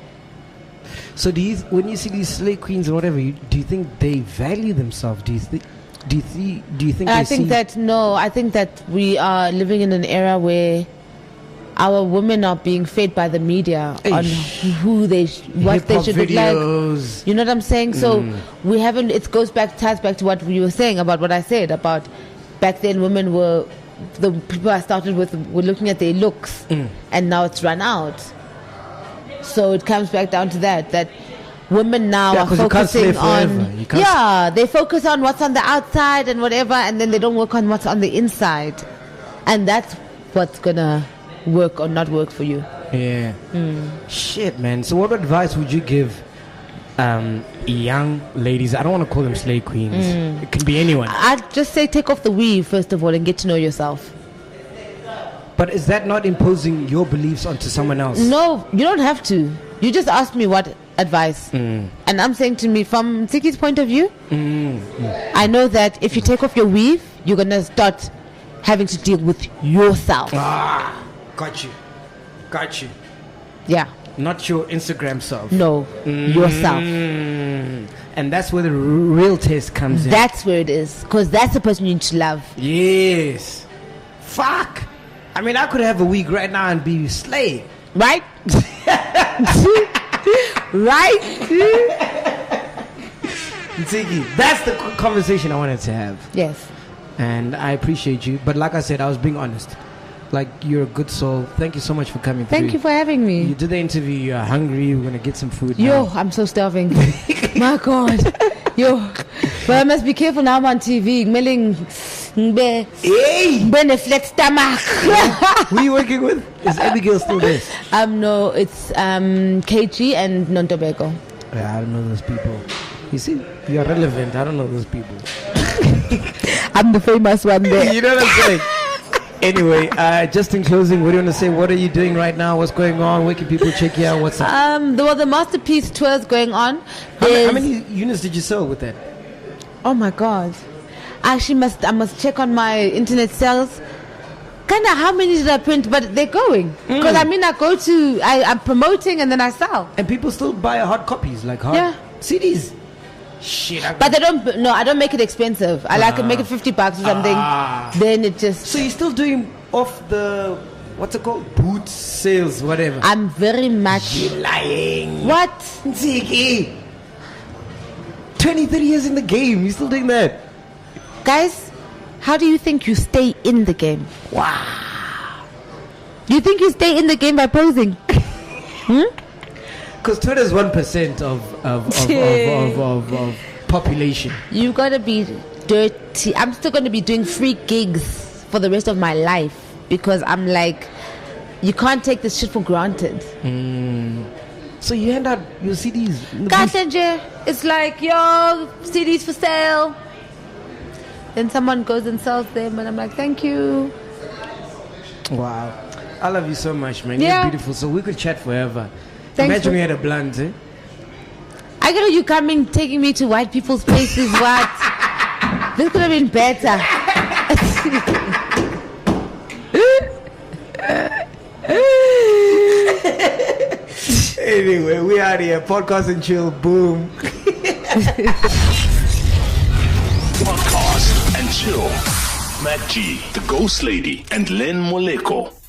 So when you see these slave queens or whatever, do you think they value themselves? Do you think I think that we are living in an era where our women are being fed by the media on what they should look like. You know what I'm saying? So we haven't. It ties back to what you were saying about what I said about back then. Women were the people I started with were looking at their looks, and now it's run out. So it comes back down to that women now are focusing on they focus on what's on the outside and whatever, and then they don't work on what's on the inside, and that's what's gonna work or not work for you. Shit, man. So what advice would you give young ladies? I don't want to call them slave queens. It can be anyone. I'd just say take off the weave first of all and get to know yourself. But is that not imposing your beliefs onto someone else? No, you don't have to. You just asked me what advice. And I'm saying to me, from Tiki's point of view, I know that if you take off your weave, you're going to start having to deal with yourself. Got you. Yeah. Not your Instagram self. No, yourself. And that's where the real test comes in. That's where it is. Because that's the person you need to love. Yes. Fuck. I mean, I could have a week right now and be a slave. Right? Right? Tiki, that's the conversation I wanted to have. Yes. And I appreciate you. But like I said, I was being honest. Like, you're a good soul. Thank you so much for coming through. Thank you for having me. You did the interview. You're hungry. We're going to get some food now. Yo, I'm so starving. My God. Yo. But I must be careful now. I'm on TV. Hey! A flat stomach. Who are you working with? Is Abigail still there? No, it's KG and Nontobeko. Yeah, I don't know those people. You see, you're relevant. I don't know those people. I'm the famous one there. You know what I'm saying? Anyway, just in closing, what do you want to say? What are you doing right now? What's going on? Where can people check you out? What's up? The Masterpiece tour is going on. How many units did you sell with that? Oh my God. I must check on my internet sales. Kinda how many did I print? But they're going. Because I'm promoting and then I sell. And people still buy hard copies, like hard CDs. Shit. But I don't make it expensive. I like to make it $50 or something. Then it just... So you're still doing off the, what's it called? Boot sales, whatever. I'm very much... You're lying. What? Ziggy. 20, 30 years in the game. You're still doing that. Guys, how do you think you stay in the game? Wow. You think you stay in the game by posing? Because Twitter is 1% of population. You gotta be dirty. I'm still gonna be doing free gigs for the rest of my life because I'm like, you can't take this shit for granted. So you hand out your CDs. It's like, yo, CDs for sale. Then someone goes and sells them, and I'm like, thank you. Wow, I love you so much, man. Yeah. You're beautiful. So we could chat forever. Imagine we had a blunt, eh? I got you coming, taking me to white people's places. What? This could have been better. Anyway, we out here. Podcast and chill. Boom. Podcast and chill. Matt G, the Ghost Lady, and Len Moleko.